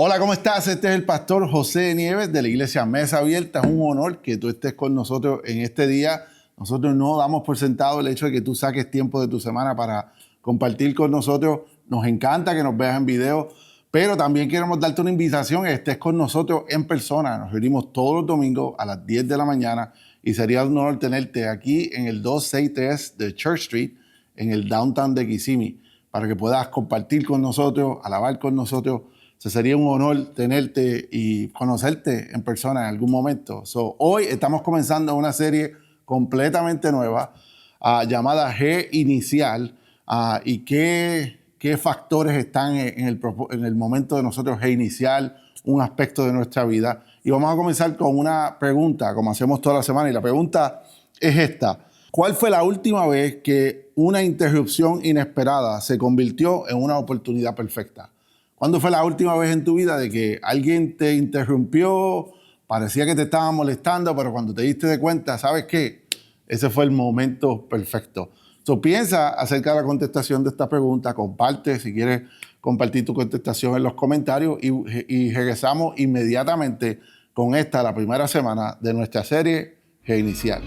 Hola, ¿cómo estás? Este es el pastor José Nieves de la iglesia Mesa Abierta. Es un honor que tú estés con nosotros en este día. Nosotros no damos por sentado el hecho de que tú saques tiempo de tu semana para compartir con nosotros. Nos encanta que nos veas en video, pero también queremos darte una invitación a que estés con nosotros en persona. Nos reunimos todos los domingos a las 10 de la mañana y sería un honor tenerte aquí en el 263 de Church Street, en el downtown de Kissimmee, para que puedas compartir con nosotros, alabar con nosotros. Sería un honor tenerte y conocerte en persona en algún momento. Hoy estamos comenzando una serie completamente nueva llamada G Inicial. ¿Y qué factores están en el momento de nosotros G Inicial, un aspecto de nuestra vida? Y vamos a comenzar con una pregunta, como hacemos toda la semana. Y la pregunta es esta. ¿Cuál fue la última vez que una interrupción inesperada se convirtió en una oportunidad perfecta? ¿Cuándo fue la última vez en tu vida de que alguien te interrumpió, parecía que te estaba molestando, pero cuando te diste de cuenta, ¿sabes qué? Ese fue el momento perfecto. Piensa acerca de la contestación de esta pregunta, comparte si quieres compartir tu contestación en los comentarios y regresamos inmediatamente con la primera semana de nuestra serie G Inicial.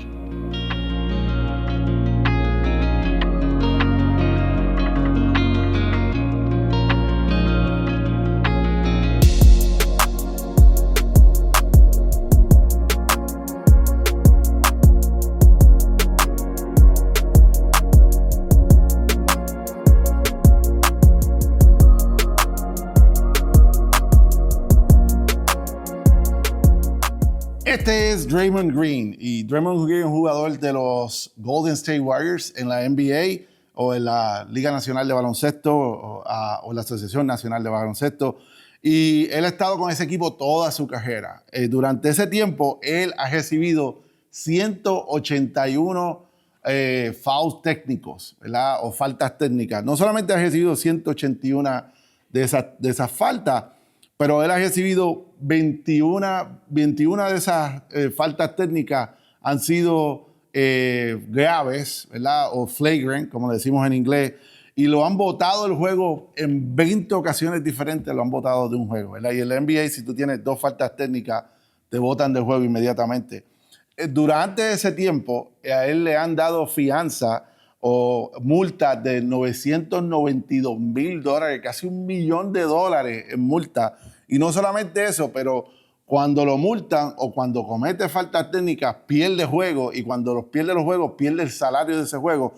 Este es Draymond Green, y Draymond Green es un jugador de los Golden State Warriors en la NBA o en la Liga Nacional de Baloncesto o la Asociación Nacional de Baloncesto, y él ha estado con ese equipo toda su carrera. Durante ese tiempo, él ha recibido 181 fouls técnicos, ¿verdad? O faltas técnicas. No solamente ha recibido 181 de esas faltas, pero él ha recibido 21 de esas faltas técnicas han sido graves, ¿verdad? O flagrant, como le decimos en inglés, y lo han botado del juego en 20 ocasiones diferentes, lo han botado de un juego, ¿verdad? Y en la NBA, si tú tienes 2 faltas técnicas, te botan del juego inmediatamente. Durante ese tiempo, a él le han dado fianza o multas de $992,000, casi $1 millón en multa. Y no solamente eso, pero cuando lo multan o cuando comete faltas técnicas, pierde juego, y cuando los pierde los juegos, pierde el salario de ese juego.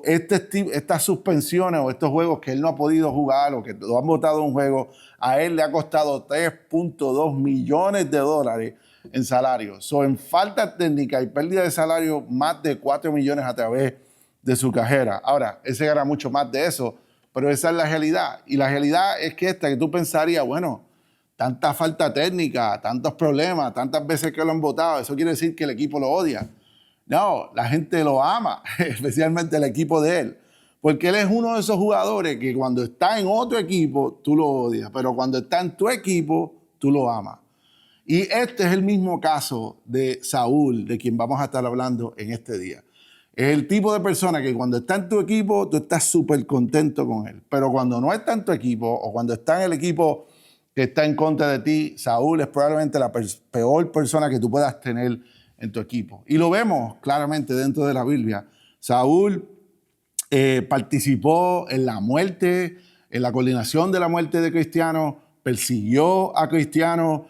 Estas suspensiones o estos juegos que él no ha podido jugar o que lo han botado en un juego, a él le ha costado $3.2 millones en salario. En falta técnica y pérdida de salario, más de 4 millones a través de su carrera. Ahora, él se gana mucho más de eso, pero esa es la realidad. Y la realidad es que que tú pensarías, bueno, tanta falta técnica, tantos problemas, tantas veces que lo han votado, eso quiere decir que el equipo lo odia. No, la gente lo ama, especialmente el equipo de él, porque él es uno de esos jugadores que cuando está en otro equipo, tú lo odias, pero cuando está en tu equipo, tú lo amas. Y este es el mismo caso de Saúl, de quien vamos a estar hablando en este día. Es el tipo de persona que cuando está en tu equipo, tú estás súper contento con él. Pero cuando no está en tu equipo o cuando está en el equipo que está en contra de ti, Saúl es probablemente la peor persona que tú puedas tener en tu equipo. Y lo vemos claramente dentro de la Biblia. Saúl participó en la muerte, en la coordinación de la muerte de Cristiano, persiguió a Cristiano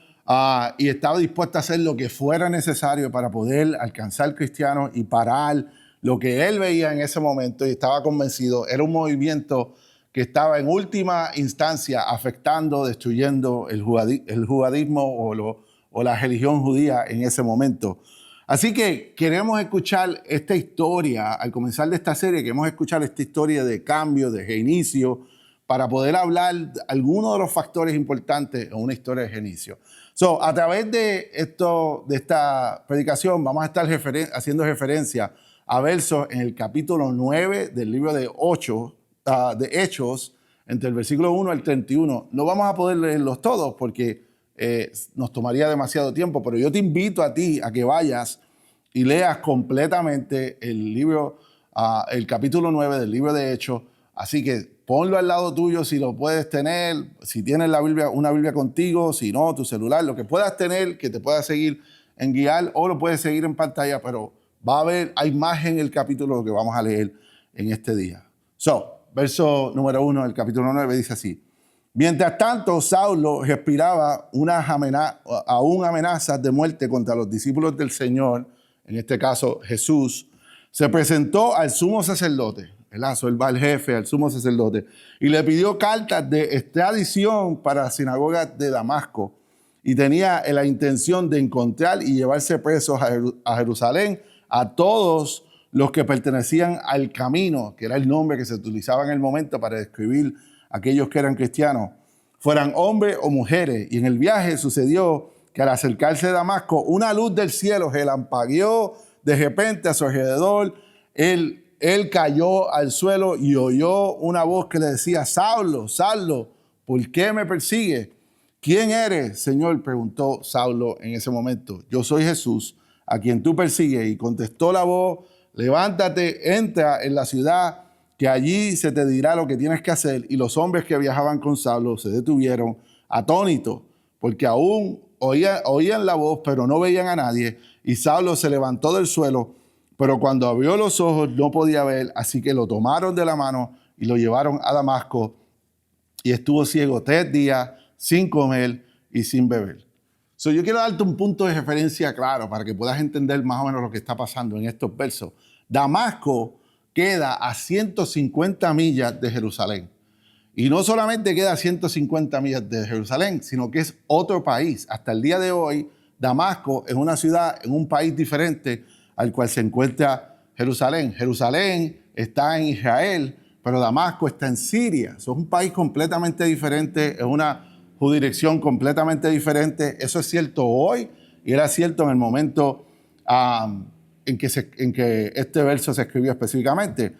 y estaba dispuesto a hacer lo que fuera necesario para poder alcanzar Cristiano y parar lo que él veía en ese momento, y estaba convencido, era un movimiento que estaba en última instancia afectando, destruyendo el judaísmo o la religión judía en ese momento. Así que queremos escuchar esta historia, al comenzar de esta serie, queremos escuchar esta historia de cambio, de reinicio, para poder hablar de algunos de los factores importantes en una historia de reinicio. A través de esta predicación vamos a estar haciendo referencia a versos en el capítulo 9 del libro de Hechos, entre el versículo 1 al 31. No vamos a poder leerlos todos porque nos tomaría demasiado tiempo, pero yo te invito a ti a que vayas y leas completamente el libro, el capítulo 9 del libro de Hechos, Así que ponlo al lado tuyo si lo puedes tener, si tienes la Biblia, una Biblia contigo, si no, tu celular, lo que puedas tener, que te pueda seguir en guiar o lo puedes seguir en pantalla, pero va a haber, hay más en el capítulo que vamos a leer en este día. Verso número 1 del capítulo 9 dice así. Mientras tanto, Saulo respiraba aún amenazas de muerte contra los discípulos del Señor, en este caso Jesús, se presentó al sumo sacerdote, él va al jefe, al sumo sacerdote, y le pidió cartas de extradición para la sinagoga de Damasco, y tenía la intención de encontrar y llevarse presos a Jerusalén a todos los que pertenecían al camino, que era el nombre que se utilizaba en el momento para describir a aquellos que eran cristianos, fueran hombres o mujeres. Y en el viaje sucedió que al acercarse a Damasco, una luz del cielo relampagueó de repente a su alrededor. Él cayó al suelo y oyó una voz que le decía, Saulo, Saulo, ¿por qué me persigues? ¿Quién eres, Señor?, preguntó Saulo en ese momento. Yo soy Jesús, a quien tú persigues. Y contestó la voz, levántate, entra en la ciudad, que allí se te dirá lo que tienes que hacer. Y los hombres que viajaban con Saulo se detuvieron atónitos, porque aún oían la voz, pero no veían a nadie. Y Saulo se levantó del suelo, pero cuando abrió los ojos no podía ver, así que lo tomaron de la mano y lo llevaron a Damasco. Y estuvo ciego 3 días, sin comer y sin beber. Yo quiero darte un punto de referencia claro para que puedas entender más o menos lo que está pasando en estos versos. Damasco queda a 150 millas de Jerusalén. Y no solamente queda a 150 millas de Jerusalén, sino que es otro país. Hasta el día de hoy, Damasco es una ciudad en un país diferente al cual se encuentra Jerusalén. Jerusalén está en Israel, pero Damasco está en Siria. Es un país completamente diferente, es una jurisdicción completamente diferente. Eso es cierto hoy y era cierto en el momento en que este verso se escribió específicamente.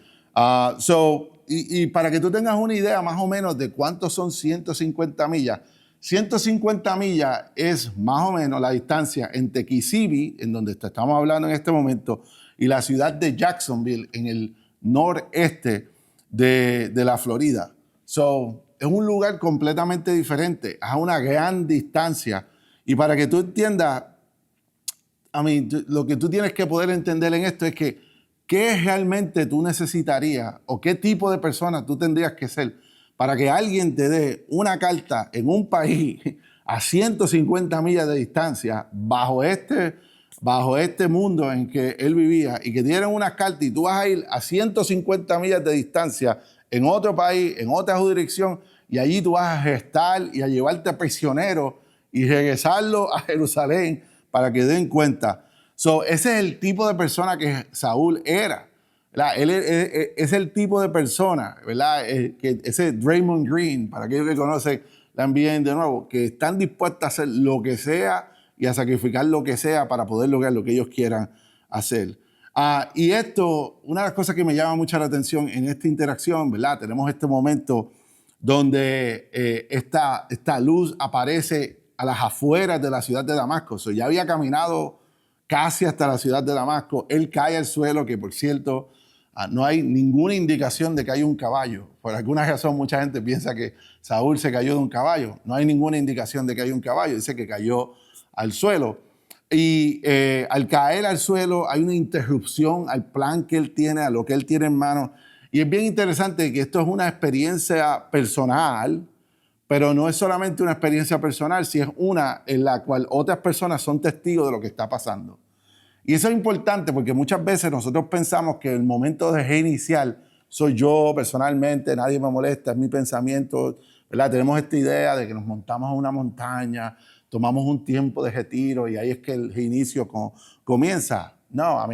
Y para que tú tengas una idea más o menos de cuántos son 150 millas, 150 millas es más o menos la distancia entre Kissimmee, en donde estamos hablando en este momento, y la ciudad de Jacksonville, en el noreste de la Florida. Es un lugar completamente diferente, a una gran distancia. Y para que tú entiendas, lo que tú tienes que poder entender en esto es que qué realmente tú necesitarías o qué tipo de persona tú tendrías que ser para que alguien te dé una carta en un país a 150 millas de distancia bajo este mundo en que él vivía y que dieran una carta y tú vas a ir a 150 millas de distancia en otro país, en otra jurisdicción, y allí tú vas a arrestar y a llevarte prisionero y regresarlo a Jerusalén para que den cuenta. Ese es el tipo de persona que Saúl era, ¿verdad? Él es el tipo de persona, ¿verdad? Ese Draymond Green, para aquellos que conocen, la envíen de nuevo, que están dispuestos a hacer lo que sea y a sacrificar lo que sea para poder lograr lo que ellos quieran hacer. Y esto, una de las cosas que me llama mucho la atención en esta interacción, ¿verdad? Tenemos este momento donde esta luz aparece a las afueras de la ciudad de Damasco. Ya había caminado casi hasta la ciudad de Damasco. Él cae al suelo, que por cierto, no hay ninguna indicación de que hay un caballo. Por alguna razón, mucha gente piensa que Saúl se cayó de un caballo. No hay ninguna indicación de que hay un caballo. Dice que cayó al suelo. Y al caer al suelo hay una interrupción al plan que él tiene, a lo que él tiene en mano. Y es bien interesante que esto es una experiencia personal, pero no es solamente una experiencia personal, sino es una en la cual otras personas son testigos de lo que está pasando. Y eso es importante porque muchas veces nosotros pensamos que el momento de inicial soy yo personalmente, nadie me molesta, es mi pensamiento, ¿verdad? Tenemos esta idea de que nos montamos a una montaña, tomamos un tiempo de retiro y ahí es que el inicio comienza. No,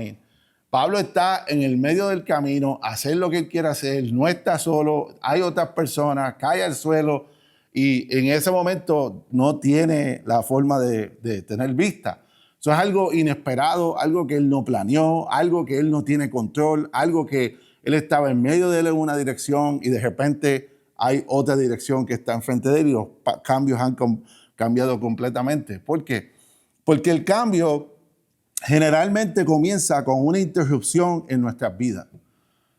Pablo está en el medio del camino, hacer lo que él quiere hacer, no está solo, hay otras personas, cae al suelo y en ese momento no tiene la forma de tener vista. Eso es algo inesperado, algo que él no planeó, algo que él no tiene control, algo que él estaba en medio de él en una dirección y de repente hay otra dirección que está enfrente de él y los cambios han cambiado completamente. ¿Por qué? Porque el cambio generalmente comienza con una interrupción en nuestras vidas.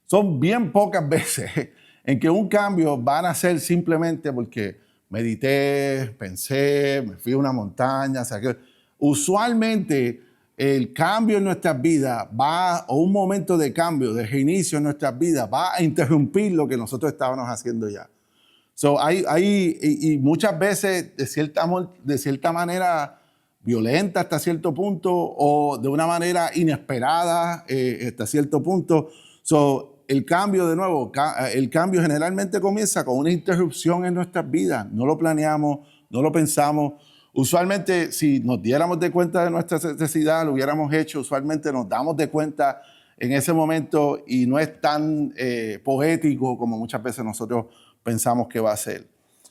Son bien pocas veces en que un cambio van a ser simplemente porque medité, pensé, me fui a una montaña, usualmente el cambio en nuestras vidas o un momento de cambio, de reinicio en nuestras vidas, va a interrumpir lo que nosotros estábamos haciendo ya. Y muchas veces, de cierta manera violenta hasta cierto punto, o de una manera inesperada hasta cierto punto. El cambio, de nuevo, el cambio generalmente comienza con una interrupción en nuestras vidas. No lo planeamos, no lo pensamos. Usualmente, si nos diéramos de cuenta de nuestra necesidad, lo hubiéramos hecho. Usualmente nos damos de cuenta en ese momento y no es tan poético como muchas veces nosotros pensamos que va a ser.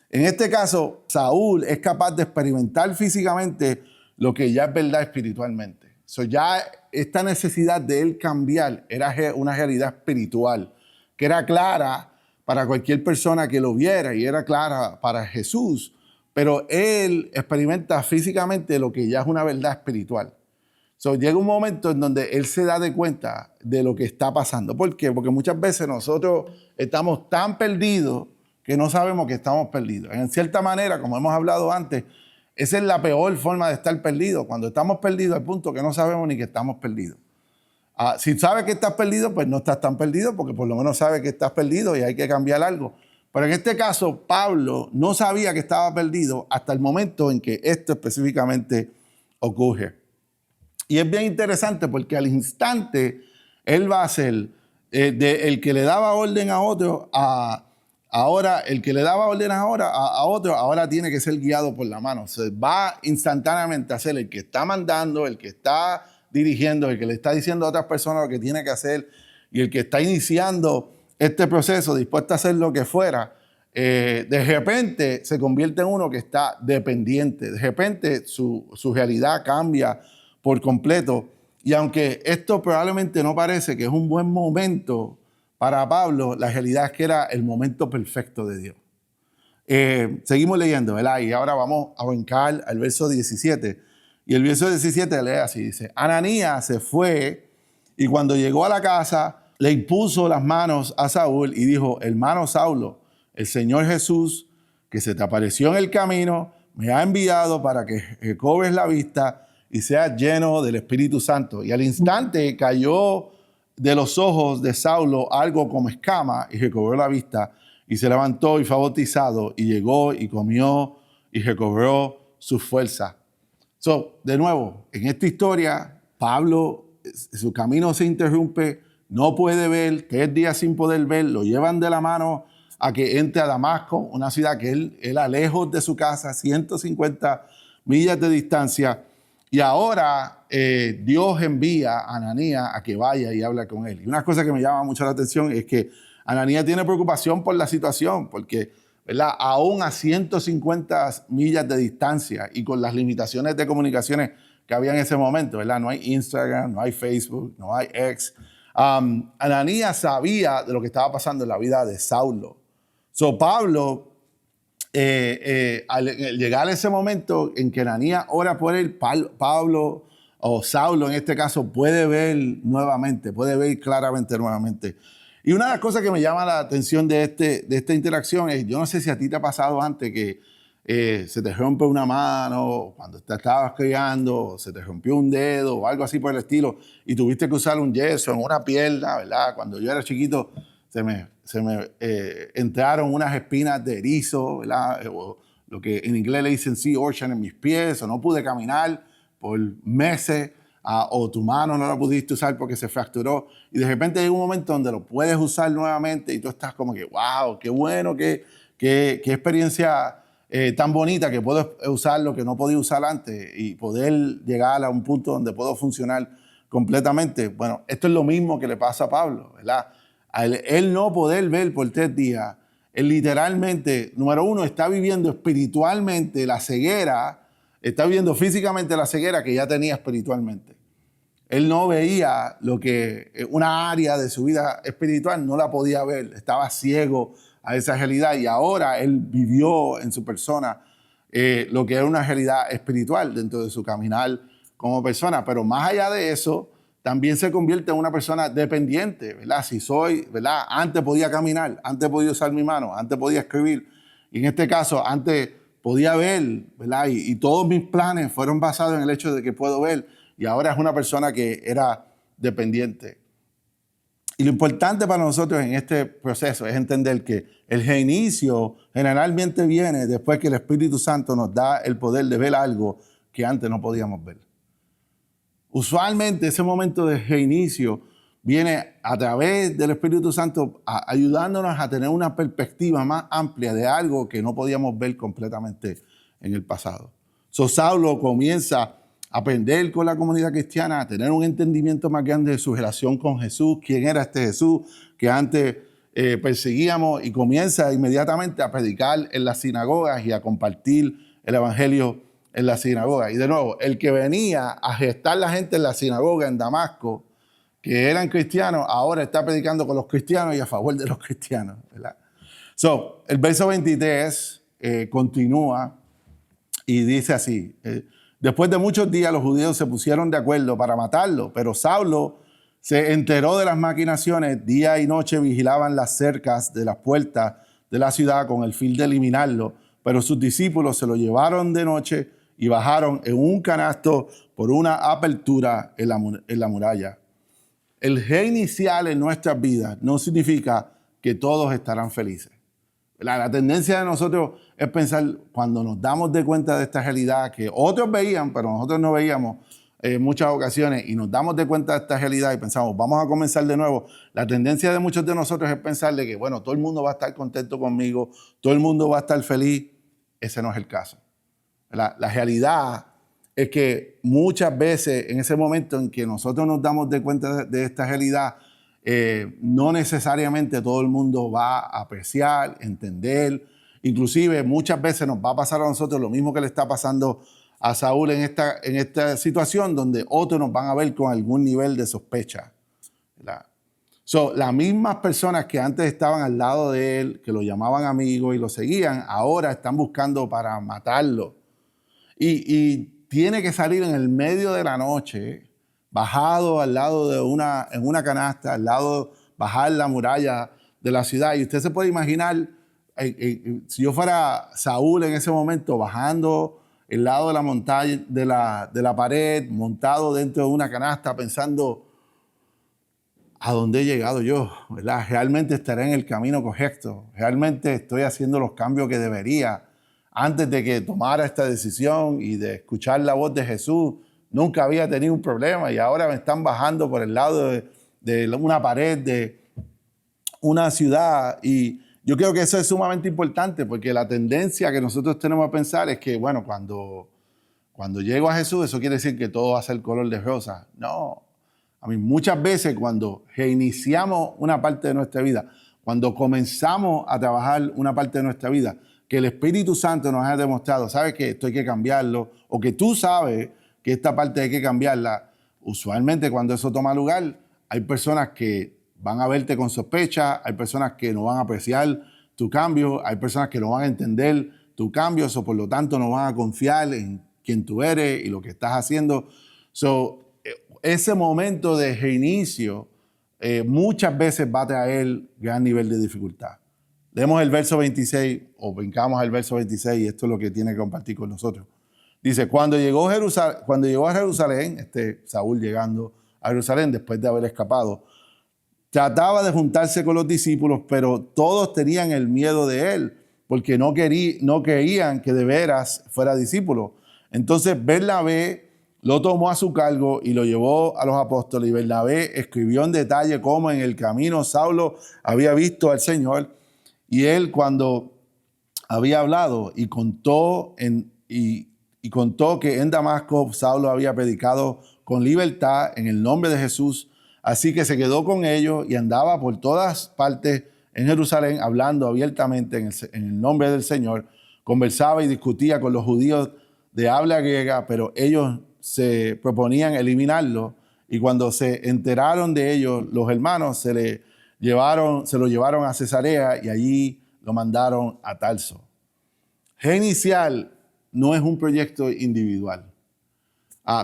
En este caso, Saúl es capaz de experimentar físicamente lo que ya es verdad espiritualmente. Ya esta necesidad de él cambiar era una realidad espiritual que era clara para cualquier persona que lo viera y era clara para Jesús, pero él experimenta físicamente lo que ya es una verdad espiritual. Llega un momento en donde él se da de cuenta de lo que está pasando. ¿Por qué? Porque muchas veces nosotros estamos tan perdidos que no sabemos que estamos perdidos. En cierta manera, como hemos hablado antes, esa es la peor forma de estar perdido. Cuando estamos perdidos al punto que no sabemos ni que estamos perdidos. Si sabes que estás perdido, pues no estás tan perdido porque por lo menos sabes que estás perdido y hay que cambiar algo. Pero en este caso, Pablo no sabía que estaba perdido hasta el momento en que esto específicamente ocurre. Y es bien interesante porque al instante él va a ser el que le daba orden a otro ahora, el que le daba órdenes a otro, ahora tiene que ser guiado por la mano. Va instantáneamente a ser el que está mandando, el que está dirigiendo, el que le está diciendo a otras personas lo que tiene que hacer y el que está iniciando este proceso, dispuesto a hacer lo que fuera. De repente se convierte en uno que está dependiente. De repente su realidad cambia por completo. Y aunque esto probablemente no parece que es un buen momento para Pablo, la realidad es que era el momento perfecto de Dios. Seguimos leyendo, ¿verdad? Y ahora vamos a brincar al verso 17. Y el verso 17 lee así, dice: Ananías se fue y cuando llegó a la casa le impuso las manos a Saúl y dijo: hermano Saulo, el Señor Jesús, que se te apareció en el camino, me ha enviado para que recobres la vista y seas lleno del Espíritu Santo. Y al instante cayó de los ojos de Saulo algo como escama y recobró la vista y se levantó y fue bautizado y llegó y comió y recobró su fuerza. De nuevo, en esta historia, Pablo, su camino se interrumpe, no puede ver, 3 días sin poder ver, lo llevan de la mano a que entre a Damasco, una ciudad que él a lejos de su casa, 150 millas de distancia. Y ahora Dios envía a Ananías a que vaya y hable con él. Y una cosa que me llama mucho la atención es que Ananías tiene preocupación por la situación, porque, ¿verdad?, aún a 150 millas de distancia y con las limitaciones de comunicaciones que había en ese momento, ¿verdad? No hay Instagram, no hay Facebook, no hay X. Ananías sabía de lo que estaba pasando en la vida de Saulo. Pablo, al llegar a ese momento en que Ananías ora por él, Pablo o Saulo en este caso puede ver nuevamente, puede ver claramente nuevamente. Y una de las cosas que me llama la atención de esta interacción es, yo no sé si a ti te ha pasado antes que se te rompe una mano, cuando te estabas criando, se te rompió un dedo o algo así por el estilo y tuviste que usar un yeso en una pierna, ¿verdad? Cuando yo era chiquito se me entraron unas espinas de erizo, ¿verdad? O lo que en inglés le dicen sea urchin en mis pies, o no pude caminar por meses, o tu mano no la pudiste usar porque se fracturó, y de repente hay un momento donde lo puedes usar nuevamente y tú estás como que, wow, qué bueno, qué experiencia tan bonita que puedo usar lo que no podía usar antes y poder llegar a un punto donde puedo funcionar completamente. Bueno, esto es lo mismo que le pasa a Pablo, ¿verdad? Él no poder ver por 3 días, él literalmente, número uno, está viviendo espiritualmente la ceguera, está viviendo físicamente la ceguera que ya tenía espiritualmente. Él no veía lo que una área de su vida espiritual no la podía ver, estaba ciego a esa realidad y ahora él vivió en su persona lo que era una realidad espiritual dentro de su caminar como persona. Pero más allá de eso, también se convierte en una persona dependiente, ¿verdad? Si soy, ¿verdad? Antes podía caminar, antes podía usar mi mano, antes podía escribir. Y en este caso, antes podía ver, ¿verdad? Y todos mis planes fueron basados en el hecho de que puedo ver. Y ahora es una persona que era dependiente. Y lo importante para nosotros en este proceso es entender que el reinicio generalmente viene después que el Espíritu Santo nos da el poder de ver algo que antes no podíamos ver. Usualmente ese momento de reinicio viene a través del Espíritu Santo ayudándonos a tener una perspectiva más amplia de algo que no podíamos ver completamente en el pasado. Saulo comienza a aprender con la comunidad cristiana, a tener un entendimiento más grande de su relación con Jesús, quién era este Jesús que antes perseguíamos, y comienza inmediatamente a predicar en las sinagogas y a compartir el evangelio en la sinagoga. Y de nuevo, el que venía a gestar la gente en la sinagoga en Damasco, que eran cristianos, ahora está predicando con los cristianos y a favor de los cristianos, ¿verdad? El verso 23 continúa y dice así: después de muchos días los judíos se pusieron de acuerdo para matarlo, pero Saulo se enteró de las maquinaciones. Día y noche vigilaban las cercas de las puertas de la ciudad con el fin de eliminarlo, pero sus discípulos se lo llevaron de noche y bajaron en un canasto por una apertura en la muralla. El reinicial en nuestras vidas no significa que todos estarán felices. La tendencia de nosotros es pensar, cuando nos damos de cuenta de esta realidad que otros veían, pero nosotros no veíamos en muchas ocasiones, y nos damos de cuenta de esta realidad y pensamos, vamos a comenzar de nuevo. La tendencia de muchos de nosotros es pensar de que, bueno, todo el mundo va a estar contento conmigo, todo el mundo va a estar feliz. Ese no es el caso. La realidad es que muchas veces en ese momento en que nosotros nos damos de cuenta de esta realidad, no necesariamente todo el mundo va a apreciar, entender. Inclusive muchas veces nos va a pasar a nosotros lo mismo que le está pasando a Saúl en esta situación, donde otros nos van a ver con algún nivel de sospecha, ¿verdad? Las mismas personas que antes estaban al lado de él, que lo llamaban amigo y lo seguían, ahora están buscando para matarlo. Y tiene que salir en el medio de la noche, bajado al lado de en una canasta, bajar la muralla de la ciudad. Y usted se puede imaginar, si yo fuera Saúl en ese momento, bajando el lado de la montaña, de la pared, montado dentro de una canasta, pensando, ¿a dónde he llegado yo? ¿Verdad? ¿Realmente estaré en el camino correcto? ¿Realmente estoy haciendo los cambios que debería? Antes de que tomara esta decisión y de escuchar la voz de Jesús, nunca había tenido un problema, y ahora me están bajando por el lado de una pared de una ciudad. Y yo creo que eso es sumamente importante, porque la tendencia que nosotros tenemos a pensar es que, bueno, cuando llego a Jesús, eso quiere decir que todo va a ser color de rosa. No. A mí muchas veces cuando reiniciamos una parte de nuestra vida, cuando comenzamos a trabajar una parte de nuestra vida, que el Espíritu Santo nos haya demostrado, sabes que esto hay que cambiarlo, o que tú sabes que esta parte hay que cambiarla, usualmente cuando eso toma lugar, hay personas que van a verte con sospecha, hay personas que no van a apreciar tu cambio, hay personas que no van a entender tu cambio, o por lo tanto no van a confiar en quién tú eres y lo que estás haciendo. Ese momento de reinicio muchas veces va a traer gran nivel de dificultad. Leemos el verso 26, o brincamos al verso 26, y esto es lo que tiene que compartir con nosotros. Dice, cuando llegó a Jerusalén, Saúl llegando a Jerusalén después de haber escapado, trataba de juntarse con los discípulos, pero todos tenían el miedo de él, porque no creían que de veras fuera discípulo. Entonces Bernabé lo tomó a su cargo y lo llevó a los apóstoles, y Bernabé escribió en detalle cómo en el camino Saulo había visto al Señor, y él, cuando había hablado y contó que en Damasco Saulo había predicado con libertad en el nombre de Jesús, así que se quedó con ellos y andaba por todas partes en Jerusalén hablando abiertamente en el nombre del Señor. Conversaba y discutía con los judíos de habla griega, pero ellos se proponían eliminarlo, y cuando se enteraron de ellos, los hermanos se lo llevaron a Cesarea y allí lo mandaron a Tarso. Reinicial no es un proyecto individual.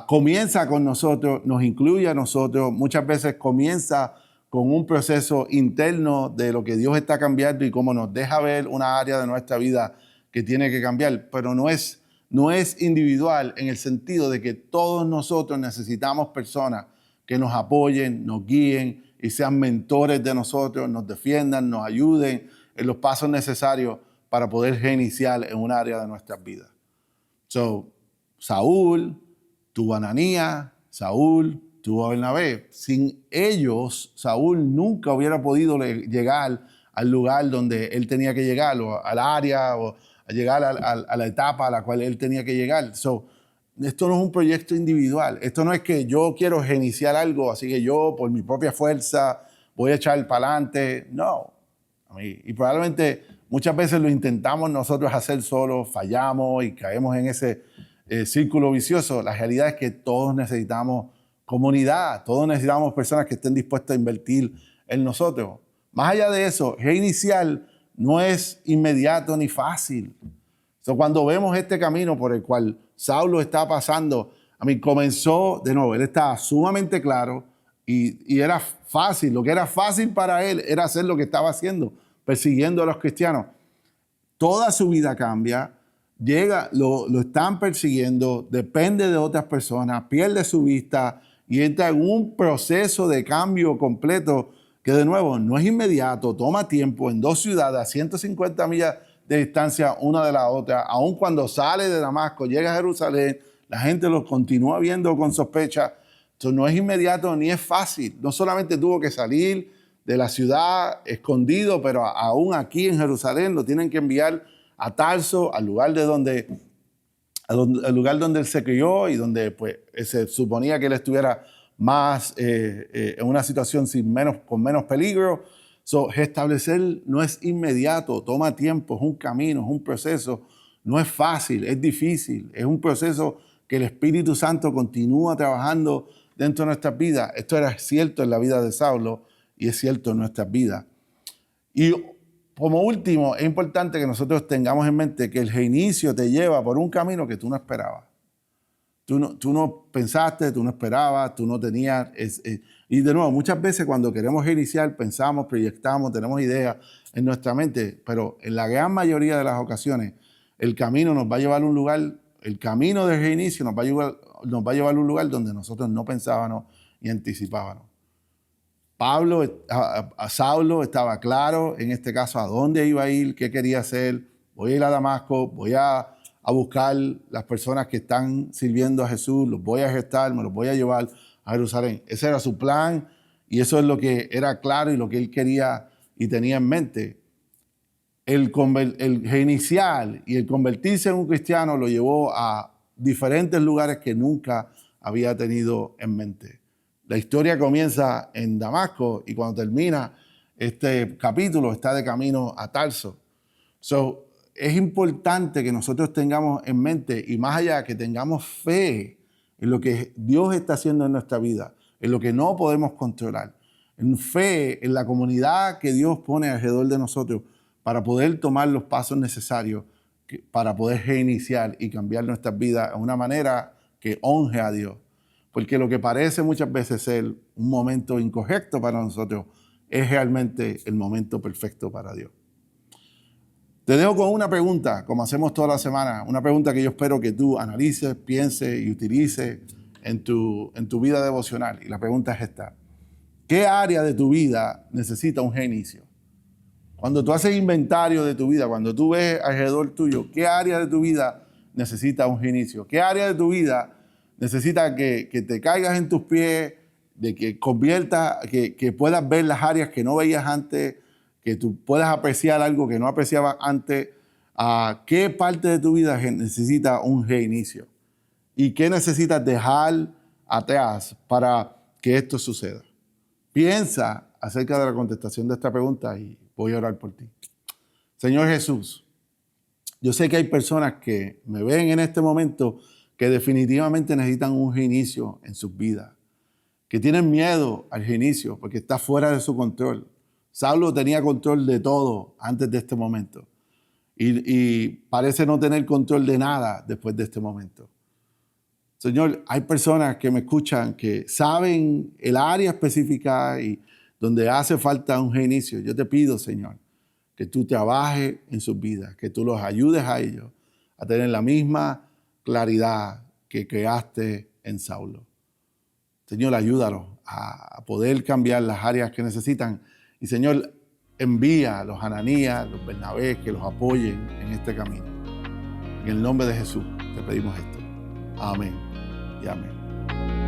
comienza con nosotros, nos incluye a nosotros, muchas veces comienza con un proceso interno de lo que Dios está cambiando y cómo nos deja ver una área de nuestra vida que tiene que cambiar, pero no es individual en el sentido de que todos nosotros necesitamos personas que nos apoyen, nos guíen y sean mentores de nosotros, nos defiendan, nos ayuden en los pasos necesarios para poder reiniciar en un área de nuestras vidas. Saúl tuvo a Ananías, Saúl tuvo a Bernabé. Sin ellos, Saúl nunca hubiera podido llegar al lugar donde él tenía que llegar, o al área, o a llegar a la etapa a la cual él tenía que llegar. Esto no es un proyecto individual. Esto no es que yo quiero reiniciar algo, así que yo, por mi propia fuerza, voy a echar para adelante. No. Y probablemente muchas veces lo intentamos nosotros hacer solos, fallamos y caemos en ese círculo vicioso. La realidad es que todos necesitamos comunidad, todos necesitamos personas que estén dispuestas a invertir en nosotros. Más allá de eso, reiniciar no es inmediato ni fácil. Cuando vemos este camino por el cual Saulo está pasando, comenzó de nuevo, él estaba sumamente claro y era fácil. Lo que era fácil para él era hacer lo que estaba haciendo, persiguiendo a los cristianos. Toda su vida cambia, lo están persiguiendo, depende de otras personas, pierde su vista y entra en un proceso de cambio completo que de nuevo no es inmediato, toma tiempo en dos ciudades a 150 millas de distancia una de la otra. Aun cuando sale de Damasco, llega a Jerusalén, la gente lo continúa viendo con sospecha. Entonces no es inmediato ni es fácil. No solamente tuvo que salir de la ciudad escondido, pero aún aquí en Jerusalén lo tienen que enviar a Tarso, al lugar donde él se crió y donde pues, se suponía que él estuviera más en una situación con menos peligro. Restablecer no es inmediato, toma tiempo, es un camino, es un proceso, no es fácil, es difícil, es un proceso que el Espíritu Santo continúa trabajando dentro de nuestras vidas. Esto era cierto en la vida de Saulo y es cierto en nuestras vidas. Y como último, es importante que nosotros tengamos en mente que el reinicio te lleva por un camino que tú no esperabas. Tú no pensaste, tú no esperabas, tú no tenías... y de nuevo, muchas veces cuando queremos reiniciar, pensamos, proyectamos, tenemos ideas en nuestra mente, pero en la gran mayoría de las ocasiones, el camino nos va a llevar a un lugar, el camino de reinicio nos va a llevar a un lugar donde nosotros no pensábamos y anticipábamos. Saulo estaba claro, en este caso, a dónde iba a ir, qué quería hacer. Voy a ir a Damasco, voy a buscar las personas que están sirviendo a Jesús, los voy a arrestar, me los voy a llevar a Jerusalén. Ese era su plan y eso es lo que era claro y lo que él quería y tenía en mente. El reiniciar y el convertirse en un cristiano lo llevó a diferentes lugares que nunca había tenido en mente. La historia comienza en Damasco y cuando termina este capítulo está de camino a Tarso. Es importante que nosotros tengamos en mente y más allá que tengamos fe en lo que Dios está haciendo en nuestra vida, en lo que no podemos controlar, en fe en la comunidad que Dios pone alrededor de nosotros para poder tomar los pasos necesarios para poder reiniciar y cambiar nuestras vidas de una manera que honre a Dios. Porque lo que parece muchas veces ser un momento incorrecto para nosotros es realmente el momento perfecto para Dios. Te dejo con una pregunta, como hacemos toda la semana, una pregunta que yo espero que tú analices, pienses y utilices en tu vida devocional. Y la pregunta es esta: ¿qué área de tu vida necesita un reinicio? Cuando tú haces inventario de tu vida, cuando tú ves alrededor tuyo, ¿qué área de tu vida necesita un reinicio? ¿Qué área de tu vida necesita que te caigas en tus pies, de que que puedas ver las áreas que no veías antes, que tú puedas apreciar algo que no apreciabas antes? ¿Qué parte de tu vida necesita un reinicio? ¿Y qué necesitas dejar atrás para que esto suceda? Piensa acerca de la contestación de esta pregunta y voy a orar por ti. Señor Jesús, yo sé que hay personas que me ven en este momento que definitivamente necesitan un reinicio en sus vidas, que tienen miedo al reinicio porque está fuera de su control. Saulo tenía control de todo antes de este momento y parece no tener control de nada después de este momento. Señor, hay personas que me escuchan que saben el área específica y donde hace falta un reinicio. Yo te pido, Señor, que tú trabajes en sus vidas, que tú los ayudes a ellos a tener la misma claridad que creaste en Saulo. Señor, ayúdalos a poder cambiar las áreas que necesitan. Y Señor, envía a los Ananías, los Bernabé, que los apoyen en este camino. En el nombre de Jesús te pedimos esto. Amén y amén.